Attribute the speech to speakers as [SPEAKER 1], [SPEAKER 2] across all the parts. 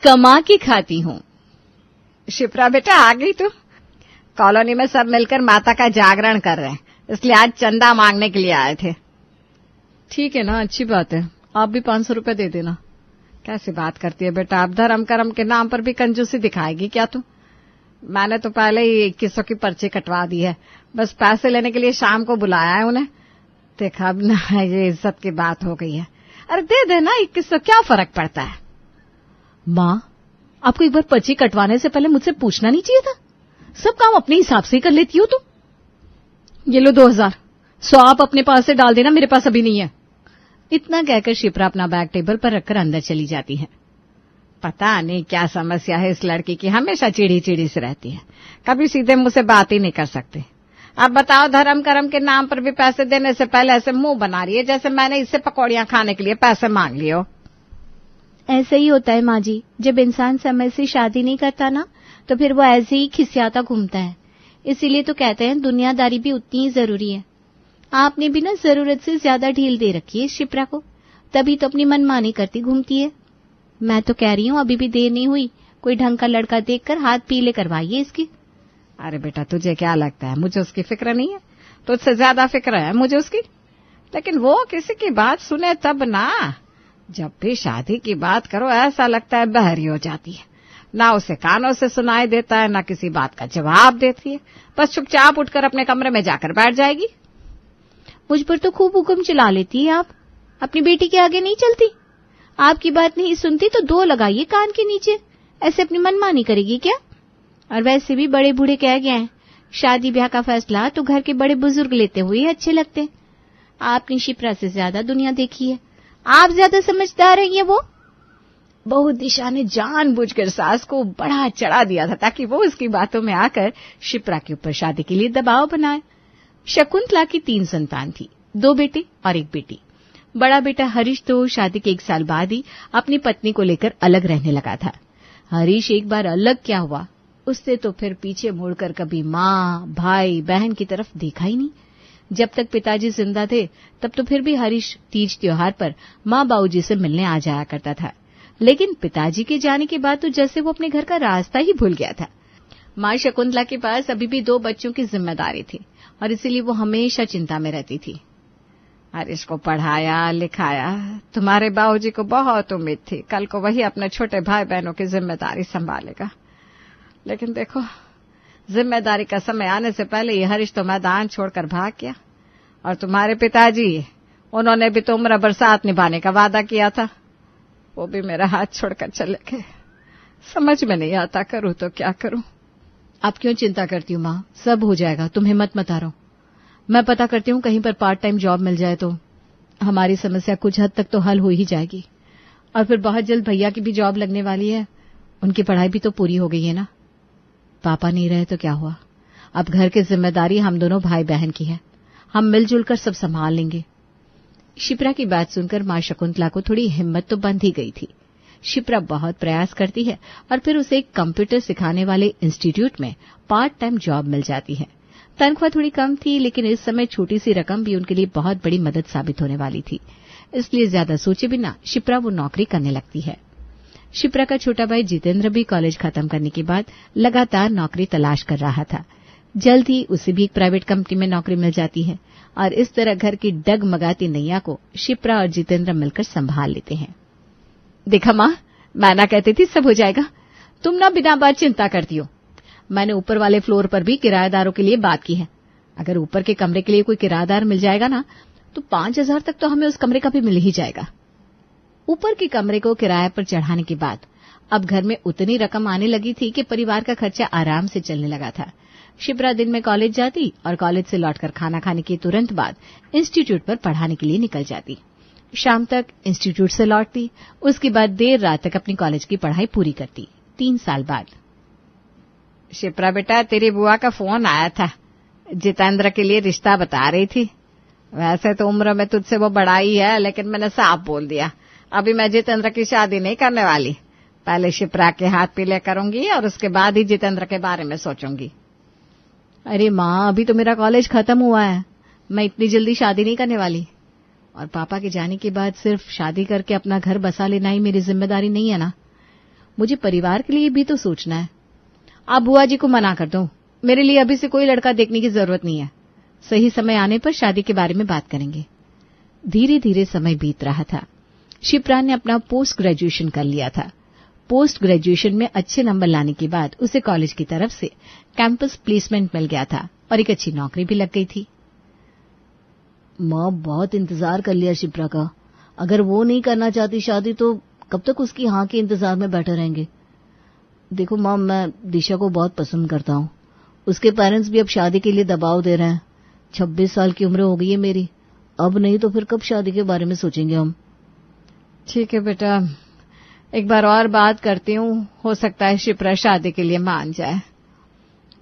[SPEAKER 1] कमा के खाती हूँ।
[SPEAKER 2] शिप्रा बेटा आ गई तू? कॉलोनी में सब मिलकर माता का जागरण कर रहे हैं, इसलिए आज चंदा मांगने के लिए आए थे।
[SPEAKER 1] ठीक है ना, अच्छी बात है। आप भी 500 रुपए दे देना।
[SPEAKER 2] कैसी बात करती है बेटा, अब धर्म कर्म के नाम पर भी कंजूसी दिखाएगी क्या तू? मैंने तो पहले ही 2100 की पर्ची कटवा दी है, बस पैसे लेने के लिए शाम को बुलाया है उन्हें। देखा अब ना, ये इज्जत की बात हो गई है। अरे दे देना 2100, क्या फर्क पड़ता है?
[SPEAKER 1] माँ, आपको एक बार पर्ची कटवाने से पहले मुझसे पूछना नहीं चाहिए था? सब काम अपने हिसाब से ही कर लेती हो तुम। ये लो 2000, 100 आप अपने पास से डाल देना, मेरे पास अभी नहीं है। इतना कहकर शिप्रा अपना बैग टेबल पर रखकर अंदर चली जाती है।
[SPEAKER 2] पता नहीं क्या समस्या है इस लड़की की, हमेशा चिड़ी चिड़ी से रहती है, कभी सीधे मुंह से बात ही नहीं कर सकती। अब बताओ, धर्म कर्म के नाम पर भी पैसे देने से पहले ऐसे मुंह बना रही है जैसे मैंने इससे पकौड़ियां खाने के लिए पैसे मांग लिए हो।
[SPEAKER 3] ऐसा ही होता है माँ जी, जब इंसान समय से शादी नहीं करता ना, तो फिर वो ऐसे ही खिसियाता घूमता है। इसीलिए तो कहते हैं दुनियादारी भी उतनी ही जरूरी है। आपने भी ना जरूरत से ज्यादा ढील दे रखी है शिप्रा को, तभी तो अपनी मनमानी करती घूमती है। मैं तो कह रही हूँ अभी भी देर नहीं हुई, कोई ढंग का लड़का देखकर हाथ पीले करवाइए इसकी।
[SPEAKER 2] अरे बेटा, तुझे क्या लगता है मुझे उसकी फिक्र नहीं है? तुझसे ज्यादा फिक्र है मुझे उसकी। लेकिन वो किसी की बात सुने तब ना। जब भी शादी की बात करो ऐसा लगता है बहरी हो जाती है, ना उसे कानों से सुनाई देता है, ना किसी बात का जवाब देती है, बस चुपचाप उठकर अपने कमरे में जाकर बैठ जाएगी।
[SPEAKER 3] मुझ पर तो खूब हुक्म चला लेती है आप, अपनी बेटी के आगे नहीं चलती। आपकी बात नहीं सुनती तो 2 लगाइए कान के नीचे, ऐसे अपनी मनमानी करेगी क्या? और वैसे भी बड़े बूढ़े कह गए हैं, शादी ब्याह का फैसला तो घर के बड़े बुजुर्ग लेते हुए अच्छे लगते हैं। आपने शिप्रा से ज्यादा दुनिया देखी है, आप ज्यादा समझदार हैं। ये वो
[SPEAKER 2] बहू दिशा ने जानबूझकर सास को बड़ा चढ़ा दिया था ताकि वो उसकी बातों में आकर शिप्रा के ऊपर शादी के लिए दबाव बनाए।
[SPEAKER 1] शकुंतला की 3 संतान थी, 2 बेटे और 1 बेटी। बड़ा बेटा हरीश तो शादी के 1 साल बाद ही अपनी पत्नी को लेकर अलग रहने लगा था। हरीश एक बार अलग क्या हुआ, उससे तो फिर पीछे मुड़कर कभी माँ, भाई, बहन की तरफ देखा ही नहीं। जब तक पिताजी जिंदा थे तब तो फिर भी हरीश तीज त्योहार पर माँ बाबूजी से मिलने आ जाया करता था, लेकिन पिताजी के जाने के बाद तो जैसे वो अपने घर का रास्ता ही भूल गया था। माँ शकुंतला के पास अभी भी 2 बच्चों की जिम्मेदारी थी और इसीलिए वो हमेशा चिंता में रहती थी।
[SPEAKER 2] हरीश को पढ़ाया लिखाया, तुम्हारे बाबूजी को बहुत उम्मीद थी कल को वही अपने छोटे भाई बहनों की जिम्मेदारी संभालेगा, लेकिन देखो जिम्मेदारी का समय आने से पहले ये हरीश तो मैदान छोड़कर भाग गया। और तुम्हारे पिताजी, उन्होंने भी तो उम्र बरसात निभाने का वादा किया था, वो भी मेरा हाथ छोड़कर चले गए। समझ में नहीं आता, करूं तो क्या करूं।
[SPEAKER 1] आप क्यों चिंता करती हूँ माँ, सब हो जाएगा, तुम हिम्मत मत हारो। मैं पता करती हूँ कहीं पर पार्ट टाइम जॉब मिल जाए तो हमारी समस्या कुछ हद तक तो हल हो ही जाएगी। और फिर बहुत जल्द भैया की भी जॉब लगने वाली है, उनकी पढ़ाई भी तो पूरी हो गई है ना। पापा नहीं रहे तो क्या हुआ, अब घर की जिम्मेदारी हम दोनों भाई बहन की है, हम मिलजुल कर सब संभाल लेंगे। शिप्रा की बात सुनकर माँ शकुंतला को थोड़ी हिम्मत तो बंध ही गई थी। शिप्रा बहुत प्रयास करती है और फिर उसे एक कंप्यूटर सिखाने वाले इंस्टीट्यूट में पार्ट टाइम जॉब मिल जाती है। तनख्वाह थोड़ी कम थी, लेकिन इस समय छोटी सी रकम भी उनके लिए बहुत बड़ी मदद साबित होने वाली थी, इसलिए ज्यादा सोचे बिना शिप्रा वो नौकरी करने लगती है। शिप्रा का छोटा भाई जितेंद्र भी कॉलेज खत्म करने के बाद लगातार नौकरी तलाश कर रहा था। जल्द ही उसे भी एक प्राइवेट कंपनी में नौकरी मिल जाती है और इस तरह घर की डगमगाती नैया को शिप्रा और जितेंद्र मिलकर संभाल लेते हैं। देखा माँ, मैं ना कहती थी सब हो जाएगा, तुम ना बिना बात चिंता करती हो। मैंने ऊपर वाले फ्लोर पर भी किराएदारों के लिए बात की है। अगर ऊपर के कमरे के लिए कोई किराएदार मिल जाएगा ना तो 5000 तक तो हमें उस कमरे का भी मिल ही जाएगा। ऊपर के कमरे को किराए पर चढ़ाने के बाद अब घर में उतनी रकम आने लगी थी कि परिवार का खर्चा आराम से चलने लगा था। शिप्रा दिन में कॉलेज जाती और कॉलेज से लौटकर खाना खाने के तुरंत बाद इंस्टीट्यूट पर पढ़ाने के लिए निकल जाती। शाम तक इंस्टीट्यूट से लौटती, उसके बाद देर रात तक अपनी कॉलेज की पढ़ाई पूरी करती। 3 साल बाद
[SPEAKER 2] शिप्रा बेटा, तेरी बुआ का फोन आया था, जितेंद्र के लिए रिश्ता बता रही थी। वैसे तो उम्र में तुझसे वो बड़ा ही है, लेकिन मैंने साफ बोल दिया अभी मैं जितेंद्र की शादी नहीं करने वाली। पहले शिप्रा के हाथ पीले करूंगी और उसके बाद ही जितेंद्र के बारे में सोचूंगी।
[SPEAKER 1] अरे माँ, अभी तो मेरा कॉलेज खत्म हुआ है, मैं इतनी जल्दी शादी नहीं करने वाली। और पापा के जाने के बाद सिर्फ शादी करके अपना घर बसा लेना ही मेरी जिम्मेदारी नहीं है ना। मुझे परिवार के लिए भी तो सोचना है। आप बुआ जी को मना कर दो, मेरे लिए अभी से कोई लड़का देखने की जरूरत नहीं है। सही समय आने पर शादी के बारे में बात करेंगे। धीरे धीरे समय बीत रहा था। शिप्रा ने अपना पोस्ट ग्रेजुएशन कर लिया था। पोस्ट ग्रेजुएशन में अच्छे नंबर लाने के बाद उसे कॉलेज की तरफ से कैंपस प्लेसमेंट मिल गया था और एक अच्छी नौकरी भी लग गई थी।
[SPEAKER 4] माँ, बहुत इंतजार कर लिया शिप्रा का। अगर वो नहीं करना चाहती शादी तो कब तक उसकी हाँ के इंतजार में बैठे रहेंगे। देखो माँ, मैं दिशा को बहुत पसंद करता हूँ। उसके पेरेंट्स भी अब शादी के लिए दबाव दे रहे हैं। 26 साल की उम्र हो गई है मेरी, अब नहीं तो फिर कब शादी के बारे में सोचेंगे हम।
[SPEAKER 1] ठीक है बेटा, एक बार और बात करती हूँ, हो सकता है शिप्रा शादी के लिए मान जाए।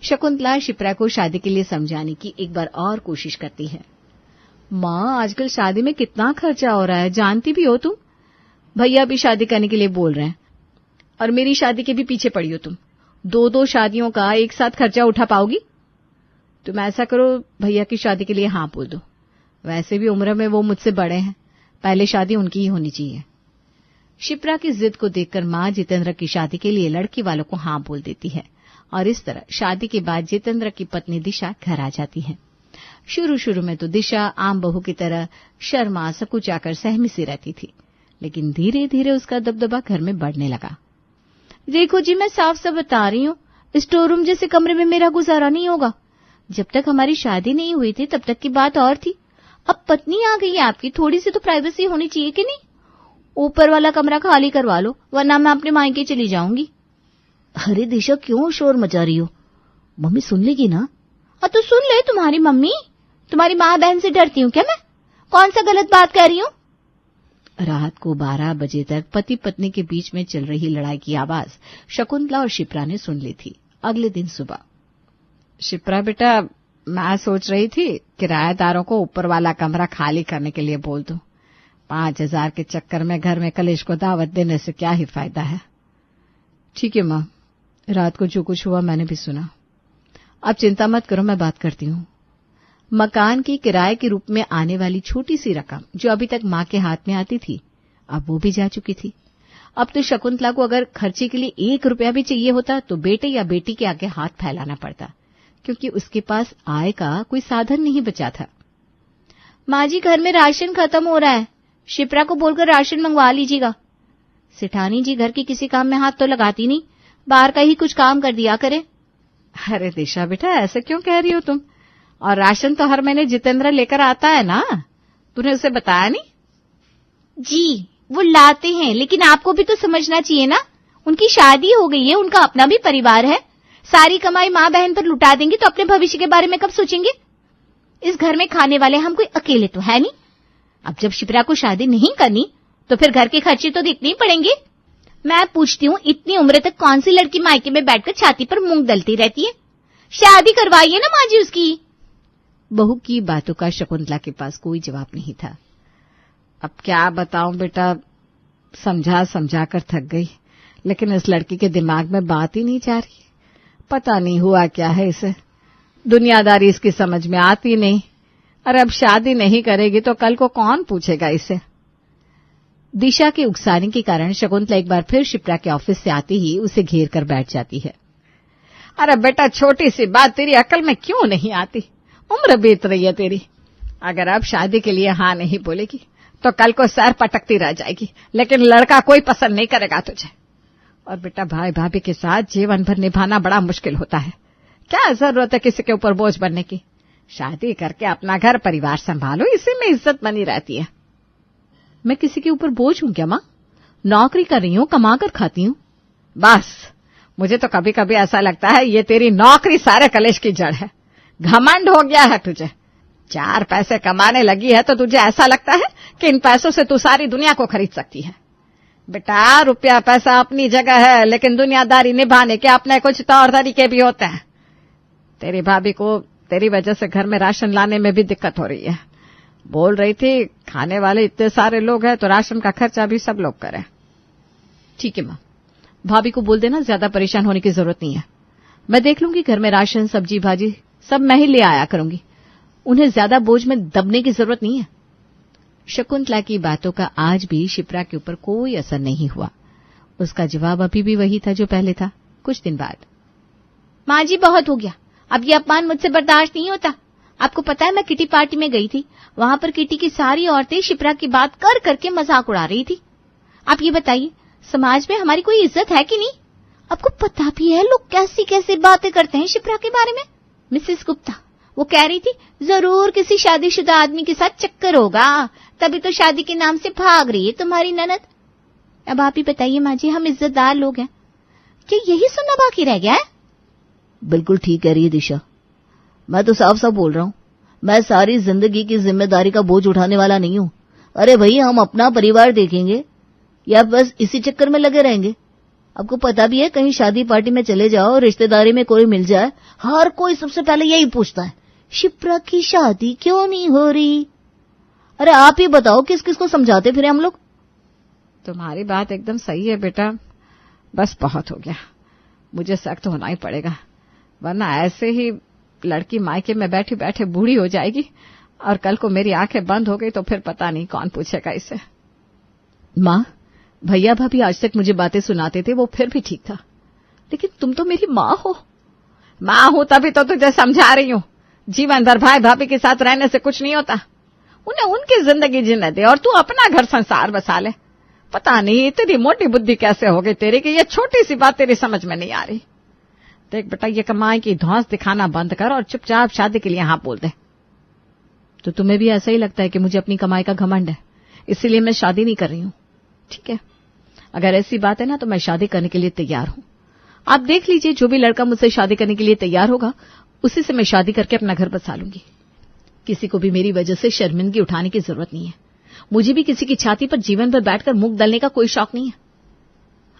[SPEAKER 1] शकुंतला शिप्रा को शादी के लिए समझाने की एक बार और कोशिश करती है। माँ, आजकल शादी में कितना खर्चा हो रहा है, जानती भी हो तुम। भैया भी शादी करने के लिए बोल रहे हैं और मेरी शादी के भी पीछे पड़ी हो तुम। 2 शादियों का एक साथ खर्चा उठा पाओगी? तुम ऐसा करो, भैया की शादी के लिए हाँ बोल दो। वैसे भी उम्र में वो मुझसे बड़े हैं, पहले शादी उनकी ही होनी चाहिए। शिप्रा की जिद को देखकर माँ जितेंद्र की शादी के लिए लड़की वालों को हाँ बोल देती है और इस तरह शादी के बाद जितेंद्र की पत्नी दिशा घर आ जाती है। शुरू में तो दिशा आम बहू की तरह शर्मा सकुचाकर सहमी सी रहती थी, लेकिन धीरे धीरे उसका दबदबा घर में बढ़ने लगा।
[SPEAKER 3] देखो जी, मैं साफ साफ बता रही हूँ, स्टोर रूम जैसे कमरे में मेरा गुजारा नहीं होगा। जब तक हमारी शादी नहीं हुई थी तब तक की बात और थी। अब पत्नी आ गई है आपकी, थोड़ी सी तो प्राइवेसी होनी चाहिए कि नहीं? ऊपर वाला कमरा खाली करवा लो, वरना मैं अपने मायके चली जाऊंगी।
[SPEAKER 4] अरे दिशा, क्यों शोर मचा रही हो? मम्मी सुन लेगी ना।
[SPEAKER 3] तो सुन ले तुम्हारी मम्मी। तुम्हारी माँ बहन से डरती हूँ क्या मैं? कौन सा गलत बात कह रही हूँ?
[SPEAKER 1] रात को 12 बजे तक पति पत्नी के बीच में चल रही लड़ाई की आवाज शकुंतला और शिप्रा ने सुन ली थी। अगले दिन सुबह, शिप्रा बेटा, मैं सोच रही थी किराएदारों को ऊपर वाला कमरा खाली करने के लिए बोल दूं। 5000 के चक्कर में घर में कलेश को दावत देने से क्या ही फायदा है। ठीक है माँ, रात को जो कुछ हुआ मैंने भी सुना। अब चिंता मत करो, मैं बात करती हूँ। मकान की किराए के रूप में आने वाली छोटी सी रकम जो अभी तक माँ के हाथ में आती थी, अब वो भी जा चुकी थी। अब तो शकुंतला को अगर खर्चे के लिए 1 रुपया भी चाहिए होता तो बेटे या बेटी के आगे हाथ फैलाना पड़ता, क्योंकि उसके पास आय का कोई साधन नहीं बचा था।
[SPEAKER 3] माँ जी, घर में राशन खत्म हो रहा है, शिप्रा को बोलकर राशन मंगवा लीजिएगा। सेठानी जी घर की किसी काम में हाथ तो लगाती नहीं, बाहर का ही कुछ काम कर दिया करे।
[SPEAKER 1] अरे दिशा बेटा, ऐसे क्यों कह रही हो तुम? और राशन तो हर महीने जितेंद्र लेकर आता है ना, तूने उसे बताया नहीं?
[SPEAKER 3] जी, वो लाते हैं, लेकिन आपको भी तो समझना चाहिए ना, उनकी शादी हो गई है, उनका अपना भी परिवार है। सारी कमाई माँ बहन पर लुटा देंगे तो अपने भविष्य के बारे में कब सोचेंगे? इस घर में खाने वाले हम कोई अकेले तो है नहीं। अब जब शिप्रा को शादी नहीं करनी तो फिर घर के खर्चे तो देखने ही पड़ेंगे। मैं पूछती हूँ, इतनी उम्र तक कौन सी लड़की मायके में बैठकर छाती पर मूंग दलती रहती है? शादी करवाइए ना माँ जी उसकी।
[SPEAKER 1] बहू की बातों का शकुंतला के पास कोई जवाब नहीं था। अब क्या बताऊं बेटा, समझा कर थक गई, लेकिन इस लड़की के दिमाग में बात ही नहीं जा रही। पता नहीं हुआ क्या है इसे, दुनियादारी इसकी समझ में आती नहीं। और अब शादी नहीं करेगी तो कल को कौन पूछेगा इसे? दिशा के उकसाने के कारण शकुंतला एक बार फिर शिप्रा के ऑफिस से आते ही उसे घेर कर बैठ जाती है। अरे बेटा, छोटी सी बात तेरी अकल में क्यों नहीं आती? उम्र बीत रही है तेरी। अगर अब शादी के लिए हाँ नहीं बोलेगी तो कल को सर पटकती रह जाएगी, लेकिन लड़का कोई पसंद नहीं करेगा तुझे। और बेटा, भाई भाभी के साथ जीवन भर निभाना बड़ा मुश्किल होता है। क्या जरूरत है किसी के ऊपर बोझ बनने की? शादी करके अपना घर परिवार संभालो, इसी में इज्जत बनी रहती है। मैं किसी के ऊपर बोझ हूं क्या माँ? नौकरी कर रही हूं, कमा कर खाती हूं। बस, मुझे तो कभी कभी ऐसा लगता है ये तेरी नौकरी सारे कलेश की जड़ है। घमंड हो गया है तुझे। 4 पैसे कमाने लगी है तो तुझे ऐसा लगता है कि इन पैसों से तू सारी दुनिया को खरीद सकती है। बेटा, रुपया पैसा अपनी जगह है, लेकिन दुनियादारी निभाने के अपने कुछ तौर तरीके भी होते हैं। तेरी भाभी को तेरी वजह से घर में राशन लाने में भी दिक्कत हो रही है। बोल रही थी खाने वाले इतने सारे लोग हैं तो राशन का खर्चा भी सब लोग करें। ठीक है माँ, भाभी को बोल देना ज्यादा परेशान होने की जरूरत नहीं है। मैं देख लूंगी घर में राशन सब्जी भाजी सब मैं ही ले आया करूंगी। उन्हें ज्यादा बोझ में दबने की जरूरत नहीं है। शकुंतला की बातों का आज भी शिप्रा के ऊपर कोई असर नहीं हुआ। उसका जवाब अभी भी वही था जो पहले था। कुछ दिन बाद,
[SPEAKER 3] माँ जी बहुत हो गया, अब ये अपमान मुझसे बर्दाश्त नहीं होता। आपको पता है मैं किटी पार्टी में गई थी, वहां पर किटी की सारी औरतें शिप्रा की बात कर करके मजाक उड़ा रही थी। आप ये बताइए, समाज में हमारी कोई इज्जत है कि नहीं? आपको पता भी है लोग कैसी कैसी बातें करते हैं शिप्रा के बारे में। मिसेस गुप्ता वो कह रही थी जरूर किसी शादीशुदा आदमी के साथ चक्कर होगा, तभी तो शादी के नाम से भाग रही है तुम्हारी ननद। अब आप ही बताइए माँ जी, हम इज्जतदार लोग हैं, क्या यही सुनना बाकी रह गया है?
[SPEAKER 4] बिल्कुल ठीक कह रही है दिशा, मैं तो साफ साफ बोल रहा हूँ, मैं सारी जिंदगी की जिम्मेदारी का बोझ उठाने वाला नहीं हूँ। अरे भाई, हम अपना परिवार देखेंगे या बस इसी चक्कर में लगे रहेंगे? आपको पता भी है, कहीं शादी पार्टी में चले जाओ, रिश्तेदारी में कोई मिल जाए, हर कोई सबसे पहले यही पूछता है, शिप्रा की शादी क्यों नहीं हो रही? अरे आप ही बताओ, किस किस को समझाते फिर हम लोग?
[SPEAKER 2] तुम्हारी बात एकदम सही है बेटा, बस बहुत हो गया, मुझे सख्त होना ही पड़ेगा, वरना ऐसे ही लड़की मायके में बैठी बैठे बूढ़ी हो जाएगी और कल को मेरी आंखें बंद हो गई तो फिर पता नहीं कौन पूछेगा इसे।
[SPEAKER 1] माँ, भैया भाभी आज तक मुझे बातें सुनाते थे, वो फिर भी ठीक था, लेकिन तुम तो मेरी माँ हो।
[SPEAKER 2] माँ हूं तभी तो तुझे समझा रही हूँ, जीवन भर भाई भाभी के साथ रहने से कुछ नहीं होता, उन्हें उनकी जिंदगी जीने दे और तू अपना घर संसार बसा ले। पता नहीं इतनी मोटी बुद्धि कैसे हो गई तेरी कि ये छोटी सी बात तेरी समझ में नहीं आ रही। देख बेटा, ये कमाई की धौंस दिखाना बंद कर और चुपचाप शादी के लिए हाँ बोल दे।
[SPEAKER 1] तो तुम्हें भी ऐसा ही लगता है कि मुझे अपनी कमाई का घमंड है, इसीलिए मैं शादी नहीं कर रही हूँ? ठीक है, अगर ऐसी बात है ना तो मैं शादी करने के लिए तैयार हूँ। आप देख लीजिए, जो भी लड़का मुझसे शादी करने के लिए तैयार होगा उसी से मैं शादी करके अपना घर बसा लूंगी। किसी को भी मेरी वजह से शर्मिंदगी उठाने की जरूरत नहीं है। मुझे भी किसी की छाती पर जीवन भर बैठकर मुंह दलने का कोई शौक नहीं है।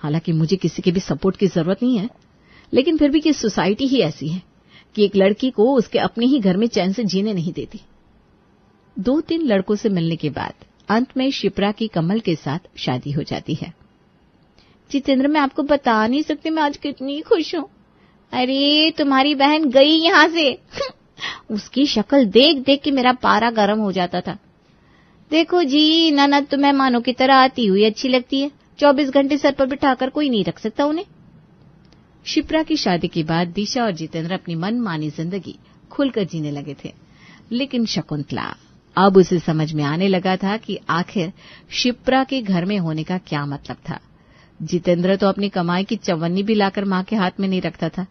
[SPEAKER 1] हालांकि मुझे किसी के भी सपोर्ट की जरूरत नहीं है, लेकिन फिर भी ये सोसाइटी ही ऐसी है कि एक लड़की को उसके अपने ही घर में चैन से जीने नहीं देती। 2-3 लड़कों से मिलने के बाद अंत में शिप्रा की कमल के साथ शादी हो जाती है।
[SPEAKER 3] जितेंद्र, मैं आपको बता नहीं सकती मैं आज कितनी खुश हूँ। अरे तुम्हारी बहन गई यहाँ से उसकी शक्ल देख देख के मेरा पारा गर्म हो जाता था। देखो जी, ननद तो मेहमानों की तरह आती हुई अच्छी लगती है, 24 घंटे सर पर बिठाकर कोई नहीं रख सकता उन्हें।
[SPEAKER 1] शिप्रा की शादी के बाद दिशा और जितेंद्र अपनी मनमानी जिंदगी खुलकर जीने लगे थे, लेकिन शकुंतला, अब उसे समझ में आने लगा था कि आखिर शिप्रा के घर में होने का क्या मतलब था। जितेंद्र तो अपनी कमाई की चवन्नी भी लाकर मां के हाथ में नहीं रखता था,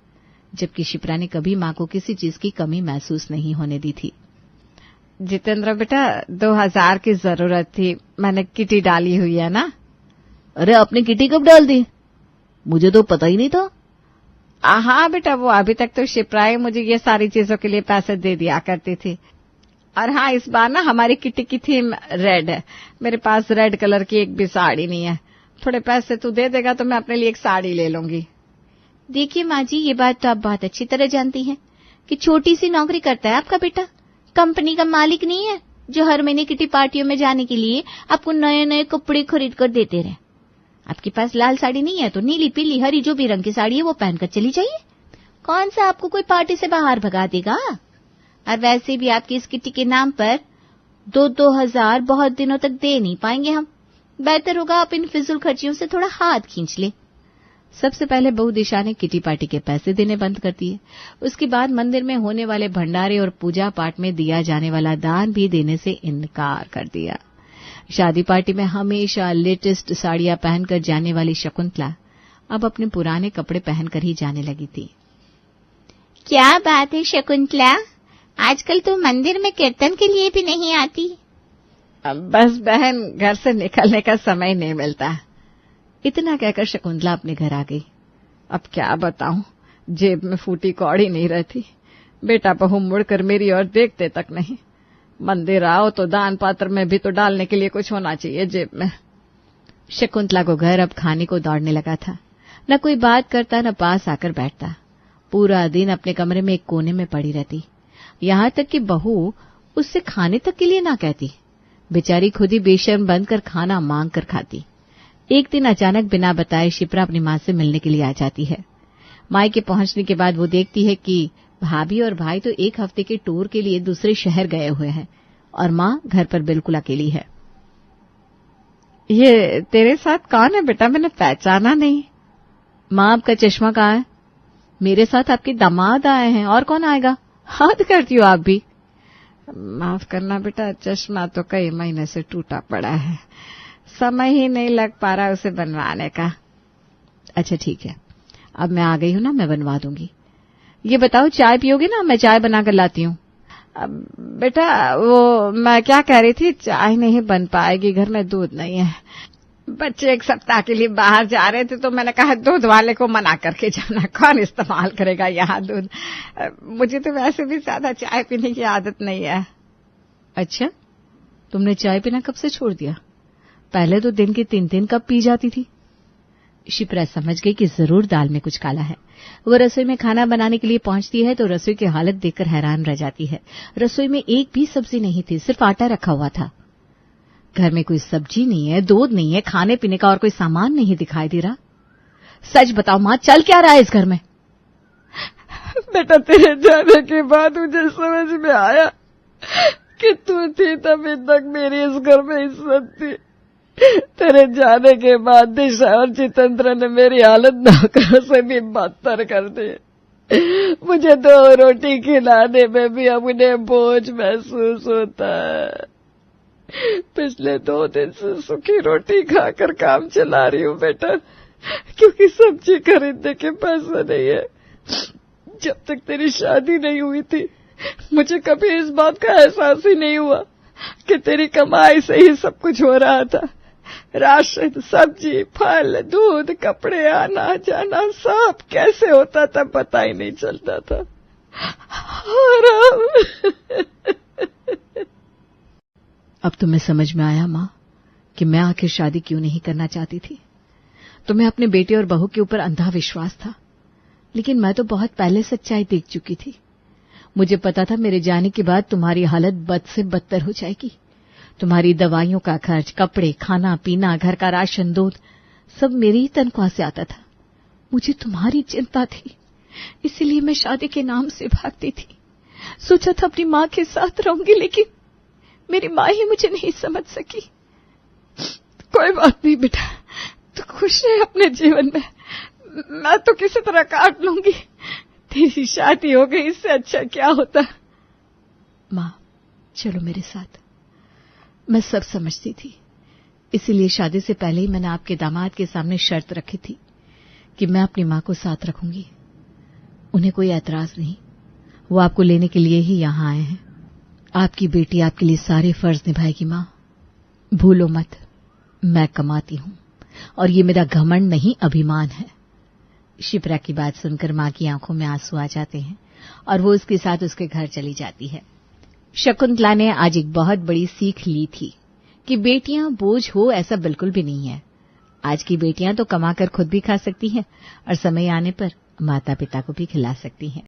[SPEAKER 1] जबकि शिप्रा ने कभी मां को किसी चीज की कमी महसूस नहीं होने दी थी।
[SPEAKER 2] जितेंद्र बेटा, 2000 की जरूरत थी, मैंने किटी डाली हुई है ना।
[SPEAKER 4] अरे आपने किटी कब डाल दी? मुझे तो पता ही नहीं था।
[SPEAKER 2] हाँ बेटा, वो अभी तक तो शिप्रा ही मुझे ये सारी चीजों के लिए पैसे दे दिया करती थी। और हाँ, इस बार ना हमारी किटी की थीम रेड है, मेरे पास रेड कलर की एक भी साड़ी नहीं है, थोड़े पैसे तू दे देगा तो मैं अपने लिए एक साड़ी ले लूंगी।
[SPEAKER 3] देखिए माँ जी, ये बात तो आप बहुत अच्छी तरह जानती हैं कि छोटी सी नौकरी करता है आपका बेटा, कंपनी का मालिक नहीं है जो हर महीने किटी पार्टियों में जाने के लिए आपको नए नए कपड़े खरीद कर देते रहे। आपके पास लाल साड़ी नहीं है तो नीली, पीली, हरी जो भी रंग की साड़ी है वो पहनकर चली जाइए, कौन सा आपको कोई पार्टी से बाहर भगा देगा। और वैसे भी आपकी इस किटी के नाम पर 2-2 हजार बहुत दिनों तक दे नहीं पाएंगे हम, बेहतर होगा आप इन फिजूल खर्चियों से थोड़ा हाथ खींच ले।
[SPEAKER 1] सबसे पहले बहू दिशा ने किटी पार्टी के पैसे देने बंद कर दिए, उसके बाद मंदिर में होने वाले भंडारे और पूजा पाठ में दिया जाने वाला दान भी देने से इनकार कर दिया। शादी पार्टी में हमेशा लेटेस्ट साड़ियां पहनकर जाने वाली शकुंतला अब अपने पुराने कपड़े पहनकर ही जाने लगी थी।
[SPEAKER 3] क्या बात है शकुंतला, आजकल तो मंदिर में कीर्तन के लिए भी नहीं आती।
[SPEAKER 2] बस बहन, घर से निकलने का समय नहीं मिलता।
[SPEAKER 1] इतना कहकर शकुंतला अपने घर आ गई।
[SPEAKER 2] अब क्या बताऊं, जेब में फूटी कौड़ी नहीं रहती, बेटा बहू मुड़कर मेरी ओर देखते तक नहीं। मंदिर आओ तो दान पात्र में भी तो डालने के लिए कुछ होना चाहिए जेब में।
[SPEAKER 1] शकुंतला को घर अब खाने को दौड़ने लगा था, न कोई बात करता न पास आकर बैठता, पूरा दिन अपने कमरे में एक कोने में पड़ी रहती, यहाँ तक कि बहू उससे खाने तक के लिए ना कहती। बेचारी खुद ही बेशर्म बनकर खाना मांग कर खाती। एक दिन अचानक बिना बताए शिप्रा अपनी मां से मिलने के लिए आ जाती है। मायके पहुंचने के बाद वो देखती है कि भाभी और भाई तो एक हफ्ते के टूर के लिए दूसरे शहर गए हुए हैं और मां घर पर बिल्कुल अकेली है।
[SPEAKER 2] ये तेरे साथ कौन है बेटा, मैंने पहचाना नहीं।
[SPEAKER 1] माँ आपका चश्मा कहाँ है? मेरे साथ आपके दामाद आए हैं, और कौन आएगा? हद करती हो आप भी।
[SPEAKER 2] माफ करना बेटा, चश्मा तो कई महीने से टूटा पड़ा है, समय ही नहीं लग पा रहा उसे बनवाने का।
[SPEAKER 1] अच्छा ठीक है, अब मैं आ गई हूँ ना, मैं बनवा दूंगी। ये बताओ चाय पियोगे ना? मैं चाय बनाकर लाती हूँ।
[SPEAKER 2] बेटा वो मैं क्या कह रही थी, चाय नहीं बन पाएगी, घर में दूध नहीं है। बच्चे एक सप्ताह के लिए बाहर जा रहे थे तो मैंने कहा दूध वाले को मना करके जाना, कौन इस्तेमाल करेगा यहाँ दूध। मुझे तो वैसे भी ज्यादा चाय पीने की आदत नहीं है।
[SPEAKER 1] अच्छा, तुमने चाय पीना कब से छोड़ दिया? पहले तो दिन के 3-3 कप पी जाती थी। शिप्रा समझ गई कि जरूर दाल में कुछ काला है। वो रसोई में खाना बनाने के लिए पहुंचती है तो रसोई की हालत देखकर हैरान रह जाती है। रसोई में एक भी सब्जी नहीं थी, सिर्फ आटा रखा हुआ था। घर में कोई सब्जी नहीं है, दूध नहीं है, खाने पीने का और कोई सामान नहीं दिखाई दे रहा। सच बताओ माँ, चल क्या रहा है इस घर में?
[SPEAKER 2] बेटा तेरे जाने के बाद मुझे समझ में आया कि तू थी तभी तक मेरी इस घर में इज्जत थी। तेरे जाने के बाद दिशा और जितेंद्र ने मेरी हालत नौकरों से भी बदतर कर दी। मुझे 2 रोटी खिलाने में भी अब उन्हें बोझ महसूस होता है। पिछले 2 दिन से सूखी रोटी खाकर काम चला रही हूँ बेटा, क्योंकि सब्जी खरीदने के पैसे नहीं है। जब तक तेरी शादी नहीं हुई थी मुझे कभी इस बात का एहसास ही नहीं हुआ कि तेरी कमाई से ही सब कुछ हो रहा था। राशन, सब्जी, फल, दूध, कपड़े, आना जाना सब कैसे होता था पता ही नहीं चलता था।
[SPEAKER 1] अब तुम्हें समझ में आया माँ कि मैं आखिर शादी क्यों नहीं करना चाहती थी। तुम्हें अपने बेटे और बहू के ऊपर अंधा विश्वास था, लेकिन मैं तो बहुत पहले सच्चाई देख चुकी थी। मुझे पता था मेरे जाने के बाद तुम्हारी हालत बद से बदतर हो जाएगी। तुम्हारी दवाइयों का खर्च, कपड़े, खाना पीना, घर का राशन, दूध सब मेरी ही तनख्वाह से आता था। मुझे तुम्हारी चिंता थी, इसीलिए मैं शादी के नाम से भागती थी। सोचा था अपनी माँ के साथ रहूंगी, लेकिन मेरी माँ ही मुझे नहीं समझ सकी।
[SPEAKER 2] कोई बात नहीं बेटा, तू खुश रहे अपने जीवन में, मैं तो किसी तरह काट लूंगी। तेरी शादी हो गई, इससे अच्छा क्या होता।
[SPEAKER 1] माँ चलो मेरे साथ। मैं सब समझती थी, इसीलिए शादी से पहले ही मैंने आपके दामाद के सामने शर्त रखी थी कि मैं अपनी माँ को साथ रखूंगी। उन्हें कोई ऐतराज नहीं, वो आपको लेने के लिए ही यहां आए हैं। आपकी बेटी आपके लिए सारे फर्ज निभाएगी माँ, भूलो मत। मैं कमाती हूं और ये मेरा घमंड नहीं, अभिमान है। शिप्रा की बात सुनकर माँ की आंखों में आंसू आ जाते हैं और वो उसके साथ उसके घर चली जाती है। शकुंतला ने आज एक बहुत बड़ी सीख ली थी कि बेटियां बोझ हो ऐसा बिल्कुल भी नहीं है। आज की बेटियां तो कमाकर खुद भी खा सकती हैं और समय आने पर माता पिता को भी खिला सकती हैं।